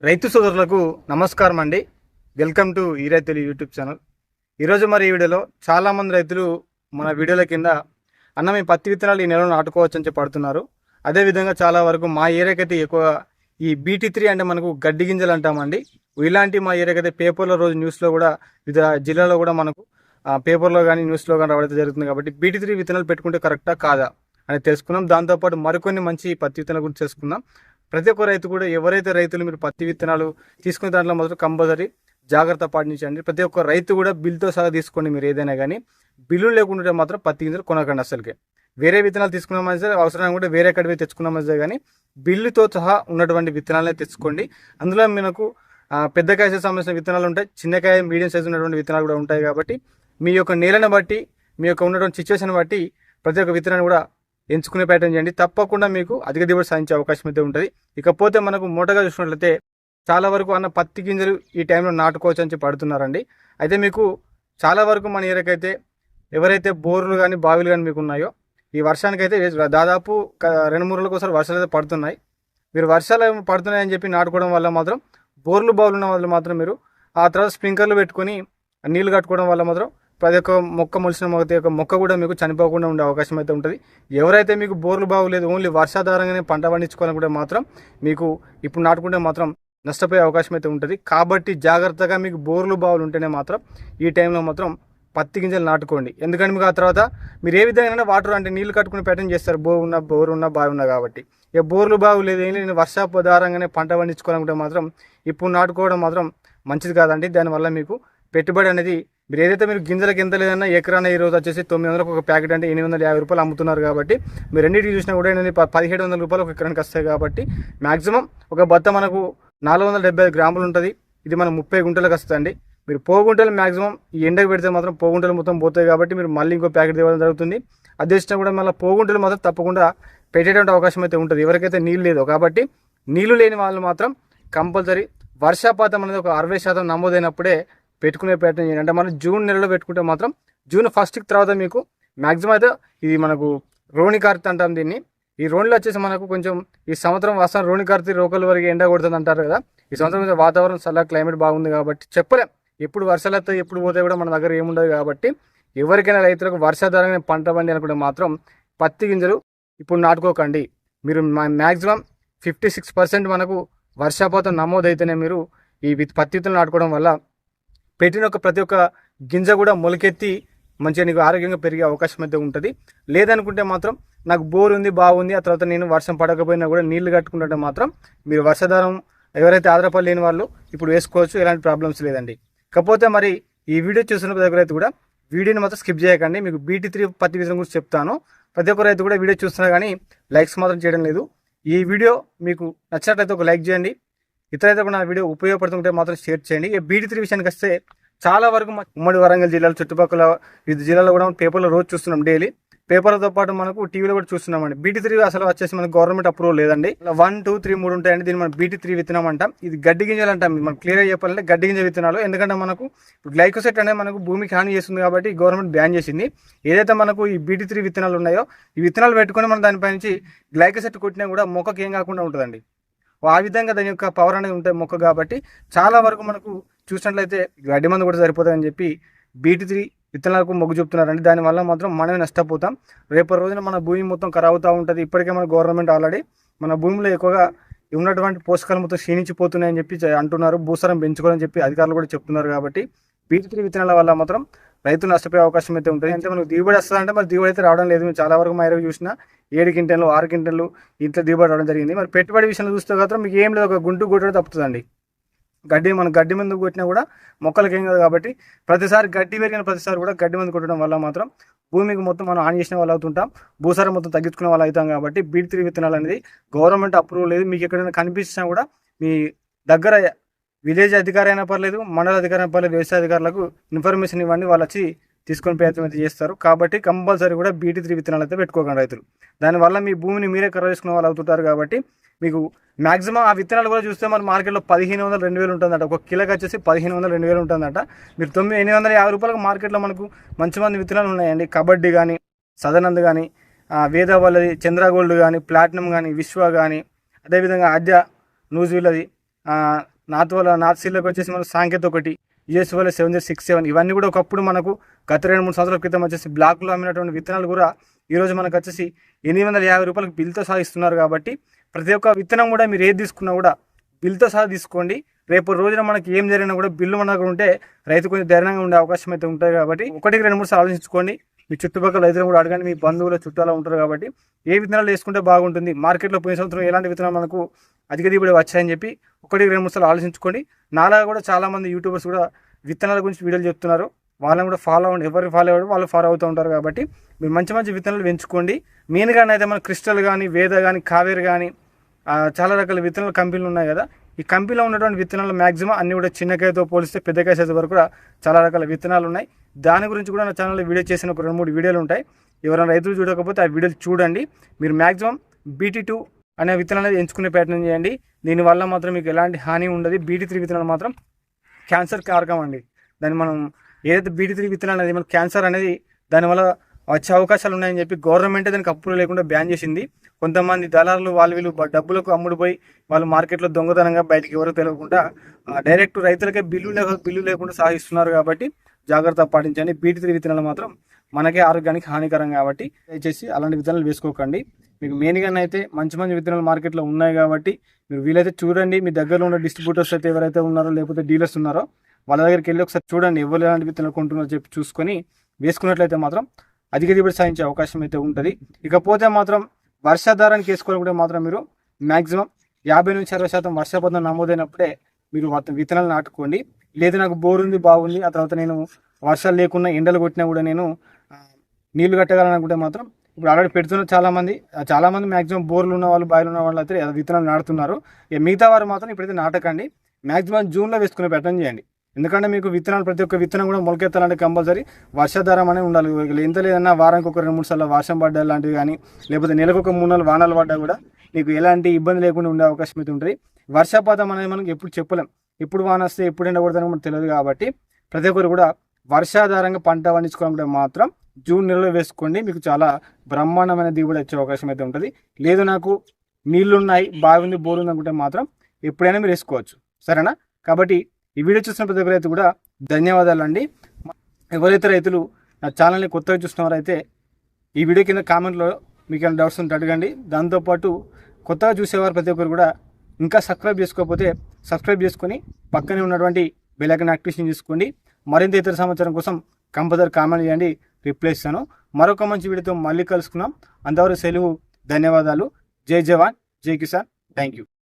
రైతు సోదరులకు నమస్కారం అండి. వెల్కమ్ టు ఈ రైతులు యూట్యూబ్ ఛానల్. ఈరోజు మరి ఈ వీడియోలో చాలామంది రైతులు మన వీడియోల కింద అన్న మీ పత్తి విత్తనాలు ఈ నెలలో నాటుకోవచ్చు అని చెప్పి పడుతున్నారు. అదేవిధంగా చాలా వరకు మా ఏరియాకైతే ఎక్కువ ఈ BT3 అంటే మనకు గడ్డి గింజలు అంటామండి. ఇలాంటి మా ఏరియాకైతే పేపర్లో రోజు న్యూస్లో కూడా వివిధ జిల్లాలో కూడా మనకు పేపర్లో కానీ న్యూస్లో కానీ రావడం జరుగుతుంది. కాబట్టి BT3 విత్తనాలు పెట్టుకుంటే కరెక్టా కాదా అని తెలుసుకున్నాం. దాంతోపాటు మరికొన్ని మంచి పత్తి విత్తనాల గురించి తెలుసుకుందాం. ప్రతి ఒక్క రైతు కూడా ఎవరైతే రైతులు మీరు పత్తి విత్తనాలు తీసుకునే దాంట్లో మాత్రం కంపల్సరీ జాగ్రత్త పాటించండి. ప్రతి ఒక్క రైతు కూడా బిల్తో సహా తీసుకోండి. మీరు ఏదైనా కానీ బిల్లు లేకుంటే మాత్రం పత్తి గింజలు కొనకండి. అసలుకే వేరే విత్తనాలు తీసుకున్న మంచిదే, అవసరం కూడా వేరే కడివే తెచ్చుకున్న మంచిదే, కానీ బిల్లుతో సహా ఉన్నటువంటి విత్తనాలనే తెచ్చుకోండి. అందులో మనకు పెద్ద కాయ సంబంధించిన విత్తనాలు ఉంటాయి, చిన్నకాయ మీడియం సైజు ఉన్నటువంటి విత్తనాలు కూడా ఉంటాయి. కాబట్టి మీ యొక్క నేలను బట్టి మీ యొక్క ఉన్నటువంటి సిచ్యువేషన్ బట్టి ప్రతి ఒక్క విత్తనాన్ని కూడా ఎంచుకునే ప్యాటర్న్ చేయండి. తప్పకుండా మీకు అధిక దిగుబడి సాధించే అవకాశం అయితే ఉంటుంది. ఇకపోతే మనకు మూటగా చూసినట్లయితే చాలా వరకు అన్న పత్తి గింజలు ఈ టైంలో నాటుకోవచ్చు అని చెప్పి పడుతున్నారండి. అయితే మీకు చాలా వరకు మన ఏరియాకైతే ఎవరైతే బోర్లు కానీ బావిలు కానీ మీకు ఉన్నాయో ఈ వర్షానికైతే దాదాపు 2-3 రోజులకు ఒకసారి వర్షాలు అయితే పడుతున్నాయి. మీరు వర్షాలు పడుతున్నాయని చెప్పి నాటుకోవడం వల్ల మాత్రం బోర్లు బావులు ఉన్న వాళ్ళు మాత్రం మీరు ఆ తర్వాత స్ప్రింక్లర్లు పెట్టుకొని నీళ్లు కట్టుకోవడం వల్ల మాత్రం ప్రతి ఒక్క మొక్క మొలిసిన మొక్క కూడా మీకు చనిపోకుండా ఉండే అవకాశం అయితే ఉంటుంది. ఎవరైతే మీకు బోర్లు బాగులేదు, ఓన్లీ వర్షాధారంగానే పంట పండించుకోవాలనుకుంటే మాత్రం మీకు ఇప్పుడు నాటుకుంటే మాత్రం నష్టపోయే అవకాశం అయితే ఉంటుంది. కాబట్టి జాగ్రత్తగా మీకు బోర్లు బావులు ఉంటేనే మాత్రం ఈ టైంలో మాత్రం పత్తి గింజలు నాటుకోండి. ఎందుకంటే మీకు ఆ తర్వాత మీరు ఏ విధంగా వాటర్ అంటే నీళ్లు కట్టుకుని ప్యాటర్న్ చేస్తారు, బోరు ఉన్న బావి ఉన్నా కాబట్టి. ఇక బోర్లు బాగులేదు, నేను వర్షాధారంగానే పంట పండించుకోవాలనుకుంటే మాత్రం ఇప్పుడు నాటుకోవడం మాత్రం మంచిది కాదండి. దానివల్ల మీకు పెట్టుబడి అనేది మీరు ఏదైతే మీరు గింజలకు ఎంత లేదన్నా ఎకరాన ఈరోజు వచ్చేసి 900 ఒక ప్యాకెట్ అంటే 850 రూపాయలు అమ్ముతున్నారు. కాబట్టి మీరు రెండింటికి చూసినా కూడా 1700 రూపాయలు ఒక ఎకరానికి వస్తాయి. కాబట్టి మ్యాక్సిమం ఒక బత్త మనకు 475 గ్రాములు ఉంటుంది. ఇది మనం 30 గుంటలకు వస్తుందండి. మీరు పోగుంటలు మ్యాక్సిమం ఈ ఎండకు పెడితే మాత్రం పోగుంటలు మొత్తం పోతాయి. కాబట్టి మీరు మళ్ళీ ఇంకో ప్యాకెట్ తేవడం జరుగుతుంది. అది వచ్చినా కూడా మళ్ళీ పోగుంటలు మాత్రం తప్పకుండా పెట్టేటువంటి అవకాశం అయితే ఉంటుంది ఎవరికైతే నీళ్ళు లేదో. కాబట్టి నీళ్లు లేని వాళ్ళు మాత్రం కంపల్సరీ వర్షపాతం అనేది ఒక 60% నమోదైనప్పుడే పెట్టుకునే ప్రయత్నం చేయండి. అంటే మనం జూన్ నెలలో పెట్టుకుంటే మాత్రం జూన్ 1st తర్వాత మీకు మ్యాక్సిమం అయితే ఇది మనకు రోణి కార్తీ అంటాం దీన్ని. ఈ రోణిలో వచ్చేసి మనకు కొంచెం ఈ సంవత్సరం వస్తాను రోణి కార్తీ రోకల వరకు ఎండ కొడుతుంది అంటారు కదా. ఈ సంవత్సరం వాతావరణం చల్ల క్లైమేట్ బాగుంది కాబట్టి చెప్పలేం ఎప్పుడు వర్షాలు వస్తాయి ఎప్పుడు పోతాయి కూడా మన దగ్గర ఏముండదు. కాబట్టి ఎవరికైనా రైతులకు వర్షాధారంగా పంట పండి అనుకుంటే మాత్రం పత్తి గింజలు ఇప్పుడు నాటుకోకండి. మీరు మ్యాక్సిమం 56% మనకు వర్షపాతం నమోదైతేనే మీరు ఈ పత్తి విత్తనాలు నాటుకోవడం వల్ల పెట్టిన ప్రతి ఒక్క గింజ కూడా మొలకెత్తి మంచిగా నీకు ఆరోగ్యంగా పెరిగే అవకాశం అయితే ఉంటుంది. లేదనుకుంటే మాత్రం నాకు బోర్ ఉంది బాగుంది, ఆ తర్వాత నేను వర్షం పడకపోయినా కూడా నీళ్లు కట్టుకుంటుంటే మాత్రం మీరు వర్షాధారం ఎవరైతే ఆధారపడి లేని వాళ్ళు ఇప్పుడు వేసుకోవచ్చు, ఎలాంటి ప్రాబ్లమ్స్ లేదండి. కాకపోతే మరి ఈ వీడియో చూసిన ప్రతి ఒక్క రైతు కూడా వీడియోని మాత్రం స్కిప్ చేయకండి. మీకు BT3 పత్తి విత్తనం గురించి చెప్తాను. ప్రతి ఒక్క రైతు కూడా వీడియో చూస్తున్నా కానీ లైక్స్ మాత్రం చేయడం లేదు. ఈ వీడియో మీకు నచ్చినట్లయితే ఒక లైక్ చేయండి. ఇతరైతే కూడా నా వీడియో ఉపయోగపడుతుంటే మాత్రం షేర్ చేయండి. ఈ BT3 విషయానికి వస్తే చాలా వరకు ఉమ్మడి వరంగల్ జిల్లాలో చుట్టుపక్కల వివిధ జిల్లాలో కూడా పేపర్లో రోజు చూస్తున్నాం, డైలీ పేపర్లతో పాటు మనకు టీవీలో కూడా చూస్తున్నామండి. BT3 అసలు వచ్చేసి మనకు గవర్నమెంట్ అప్రూవల్ లేదండి. 1, 2, 3 3 ఉంటాయండి. దీన్ని మనం BT3 విత్తనం అంటాం. ఇది గడ్డి గింజలు అంటాం. మనం క్లియర్గా చెప్పాలంటే గడ్డి గింజ విత్తనాలు. ఎందుకంటే మనకు గ్లైకోసైట్ అనేది మనకు భూమికి హాని చేస్తుంది కాబట్టి గవర్నమెంట్ బ్యాన్ చేసింది. ఏదైతే మనకు ఈ BT3 విత్తనాలు ఉన్నాయో ఈ విత్తనాలు పెట్టుకొని మనం దానిపై నుంచి గ్లైకోసైట్ కొట్టినా కూడా మొక్కకి ఏం కాకుండా ఉంటుందండి. ఆ విధంగా దాని యొక్క పవర్ అనేది ఉంటాయి మొక్క. కాబట్టి చాలా వరకు మనకు చూసినట్లయితే గడ్డి మందు కూడా సరిపోతుందని చెప్పి BT3 విత్తనాలకు మొగ్గు చూపుతున్నారండి. దానివల్ల మాత్రం మనమే నష్టపోతాం. రేపటి రోజున మన భూమి మొత్తం ఖరాబ్ అవుతూ ఉంటుంది. ఇప్పటికే మన గవర్నమెంట్ ఆల్రెడీ మన భూమిలో ఎక్కువగా ఉన్నటువంటి పోషకాలు మొత్తం క్షీణించిపోతున్నాయని చెప్పి అంటున్నారు. భూసారం పెంచుకోవాలని చెప్పి అధికారులు కూడా చెప్తున్నారు. కాబట్టి BT3 విత్తనాల వల్ల మాత్రం రైతులు నష్టపోయే అవకాశం అయితే ఉంటుంది. అంటే మనకు దిగుబడి వస్తుందంటే మరి దిగుబడి అయితే రావడం లేదు. చాలా వరకు మా ఎరువు చూసినా 7 క్వింటాలు 6 క్వింటాలు ఇంట్లో దిగుబడి రావడం జరిగింది. మరి పెట్టుబడి విషయంలో చూస్తే మాత్రం మీకు ఏం లేదు, ఒక గుంటు కొట్టడం తప్పుతుందండి. మన గడ్డి మందు కొట్టినా కూడా మొక్కలకి ఏం కాదు. కాబట్టి ప్రతిసారి గడ్డి పెరిగిన ప్రతిసారి కూడా గడ్డి మందు కొట్టడం వల్ల మాత్రం భూమికి మొత్తం మనం హాని చేసిన వాళ్ళు అవుతుంటాం, భూసారం మొత్తం తగ్గించుకునే వాళ్ళు అవుతాం. కాబట్టి BT3 విత్తనాలు అనేది గవర్నమెంట్ అప్రూవల్ లేదు. మీకు ఎక్కడైనా కనిపించినా కూడా మీ దగ్గర విలేజ్ అధికారి అయినా పర్లేదు, మండల అధికారి అయినా పర్లేదు, వ్యవసాయ అధికారులకు ఇన్ఫర్మేషన్ ఇవ్వండి, వాళ్ళు వచ్చి తీసుకొని ప్రయత్నం అయితే చేస్తారు. కాబట్టి కంపల్సరీ కూడా BT3 విత్తనాలు అయితే పెట్టుకోకండి రైతులు. దానివల్ల మీ భూమిని మీరే ఖరాబ్ చేసుకునే వాళ్ళు అవుతుంటారు. కాబట్టి మీకు మ్యాక్సిమం ఆ విత్తనాలు కూడా చూస్తే మన మార్కెట్లో 1500 2000 ఉంటుందట. ఒక కిలోకి వచ్చేసి 1500 2000 ఉంటుందట. మీరు 850 రూపాయలకు మార్కెట్లో మనకు మంచి మంది విత్తనాలు ఉన్నాయండి. కబడ్డీ కానీ, సదనంద్ కానీ, వేదవల్లది, చంద్రగోల్డ్ కానీ, ప్లాటినం కానీ, విశ్వ కానీ, అదేవిధంగా ఆద్య న్యూజిలాండ్ నార్త్ సీడ్లోకి వచ్చేసి మన సాంకేత్ ఒకటి, యూఎస్ వల్ల 7067 ఇవన్నీ కూడా ఒకప్పుడు మనకు గత 2-3 సంవత్సరాల క్రితం వచ్చేసి బ్లాక్లో అమ్మినటువంటి విత్తనాలు కూడా ఈరోజు మనకు వచ్చేసి 850 రూపాయలకు బిల్తో సహా ఇస్తున్నారు. కాబట్టి ప్రతి ఒక్క విత్తనం కూడా మీరు ఏది తీసుకున్నా కూడా బిల్తో సహా తీసుకోండి. రేపు రోజున మనకి ఏం జరిగినా కూడా బిల్లు మన దగ్గర ఉంటే రైతు కొంచెం ధైర్యంగా ఉండే అవకాశం అయితే ఉంటుంది. కాబట్టి 1-2 సార్లు ఆలోచించుకోండి. మీ చుట్టుపక్కల రైతులు కూడా అడగండి, మీ బంధువుల చుట్టాలు ఉంటారు కాబట్టి ఏ విత్తనాలు వేసుకుంటే బాగుంటుంది, మార్కెట్లో పోయిన సంవత్సరం ఎలాంటి విత్తనాలు మనకు అధిక దిగుబడి వచ్చాయని చెప్పి 1-2 సార్లు ఆలోచించుకోండి. నాలా కూడా చాలామంది యూట్యూబర్స్ కూడా విత్తనాల గురించి వీడియోలు చెప్తున్నారు, వాళ్ళని కూడా ఫాలో అవ్వండి. ఎవరు ఫాలో అవ్వడం వాళ్ళు ఫాలో అవుతూ ఉంటారు. కాబట్టి మీరు మంచి మంచి విత్తనాలు పెంచుకోండి. మెయిన్గా అయితే మన క్రిస్టల్ కానీ, వేద కానీ, కావేరి కానీ చాలా రకాల విత్తనాల కంపెనీలు ఉన్నాయి కదా. ఈ కంపెనీలో ఉన్నటువంటి విత్తనాలు మ్యాక్సిమం అన్ని కూడా చిన్నకాయతో పోలిస్తే పెద్దకాయ సైజు వరకు కూడా చాలా రకాల విత్తనాలు ఉన్నాయి. దాని గురించి కూడా నా ఛానల్లో వీడియో చేసిన ఒక 2-3 వీడియోలు ఉంటాయి. ఎవరైనా రైతులు చూడకపోతే ఆ వీడియోలు చూడండి. మీరు మ్యాక్సిమం BT2 అనే విత్తనాలు ఎంచుకునే ప్రయత్నం చేయండి. దీనివల్ల మాత్రం మీకు ఎలాంటి హాని ఉండదు. BT3 విత్తనాలు మాత్రం క్యాన్సర్ కారకం అండి. దాన్ని మనం ఏదైతే BT3 విత్తనాలు అనేది మన క్యాన్సర్ అనేది దానివల్ల వచ్చే అవకాశాలు ఉన్నాయని చెప్పి గవర్నమెంటే దానికి అప్పులు లేకుండా బ్యాన్ చేసింది. కొంతమంది దళారులు వీళ్ళు డబ్బులకు అమ్ముడుపోయి వాళ్ళు మార్కెట్లో దొంగతనంగా బయటికి ఎవరో తెలియకుండా డైరెక్ట్ రైతులకే బిల్లు లేకుండా సాగిస్తున్నారు. కాబట్టి జాగ్రత్త పాటించండి. BT3 విత్తనాలు మాత్రం మనకే ఆరోగ్యానికి హానికరం. కాబట్టి దయచేసి అలాంటి విత్తనాలు వేసుకోకండి. మీకు మెయిన్గా అయితే మంచి మంచి విత్తనాలు మార్కెట్లో ఉన్నాయి కాబట్టి మీరు వీలైతే చూడండి. మీ దగ్గరలో ఉన్న డిస్ట్రిబ్యూటర్స్ అయితే ఎవరైతే ఉన్నారో లేకపోతే డీలర్స్ ఉన్నారో వాళ్ళ దగ్గరికి వెళ్ళి ఒకసారి చూడండి, ఎవరు ఎలాంటి విత్తనాలు కొంటున్నారో చెప్పి చూసుకొని వేసుకున్నట్లయితే మాత్రం అధిక దిగుబడి సాధించే అవకాశం అయితే ఉంటుంది. ఇకపోతే మాత్రం వర్షాధారానికి వేసుకోవాలంటే మాత్రం మీరు మ్యాక్సిమం 50-60% వర్షపాతం నమోదైనప్పుడే మీరు విత్తనాలు నాటుకోండి. లేదు నాకు బోర్ ఉంది బాగుంది, ఆ తర్వాత నేను వర్షాలు లేకుండా ఎండలు కొట్టినా కూడా నేను నీళ్లు కట్టగలను అనుకుంటే మాత్రం ఇప్పుడు ఆల్రెడీ పెడుతున్న చాలామంది మ్యాక్సిమం బోర్లు ఉన్న వాళ్ళు, బాయిలు ఉన్న వాళ్ళు అయితే విత్తనాలు నాటుతున్నారు. ఇక మిగతా వారు మాత్రం ఇప్పుడైతే నాటకండి. మ్యాక్సిమం జూన్లో వేసుకునే ప్రయత్నం చేయండి. ఎందుకంటే మీకు విత్తనాలు ప్రతి ఒక్క విత్తనం కూడా మొలకెత్తాలంటే కంపల్సరీ వర్షాధారం అనేది ఉండాలి. ఎంత లేదన్నా వారానికి ఒక 2-3 సార్లు వర్షం పడ్డా లాంటివి కానీ, లేకపోతే నెలకు ఒక 3 వానాలు పడ్డా కూడా మీకు ఎలాంటి ఇబ్బంది లేకుండా ఉండే అవకాశం అయితే ఉంటుంది. వర్షపాతం అనేది మనకి ఎప్పుడు చెప్పలేం, ఎప్పుడు వాన వస్తే ఎప్పుడు ఎండ కొడతానో మనకు తెలియదు. కాబట్టి ప్రతి ఒక్కరు కూడా వర్షాధారంగా పంట పండించుకోవాలంటే మాత్రం జూన్ నెలలో వేసుకోండి. మీకు చాలా బ్రహ్మాండమైన దిగుబడి వచ్చే అవకాశం అయితే ఉంటుంది. లేదు నాకు నీళ్లున్నాయి, బావి ఉంది, బోర్ ఉంది అనుకుంటే మాత్రం ఎప్పుడైనా మీరు వేసుకోవచ్చు. సరేనా? కాబట్టి ఈ వీడియో చూసిన ప్రతి ఒక్క రైతు కూడా ధన్యవాదాలు అండి. ఎవరైతే రైతులు నా ఛానల్ని కొత్తగా చూస్తున్నారైతే ఈ వీడియో కింద కామెంట్లో మీకు ఏమైనా డౌట్స్ ఉంటే అడగండి. దాంతోపాటు కొత్తగా చూసేవారు ప్రతి ఒక్కరు కూడా ఇంకా సబ్స్క్రైబ్ చేసుకోకపోతే సబ్స్క్రైబ్ చేసుకొని పక్కనే ఉన్నటువంటి బెల్ ఐకాన్ యాక్టివేషన్ చేసుకోండి. మరింత ఇతర సమాచారం కోసం కంపల్సరీ కామెంట్ చేయండి, రిప్లై ఇస్తాను. మరొక మంచి వీడియోతో మళ్ళీ కలుసుకున్నాం. అంతవరకు సెలవు. ధన్యవాదాలు. జై జవాన్, జై కిసాన్. Thank you.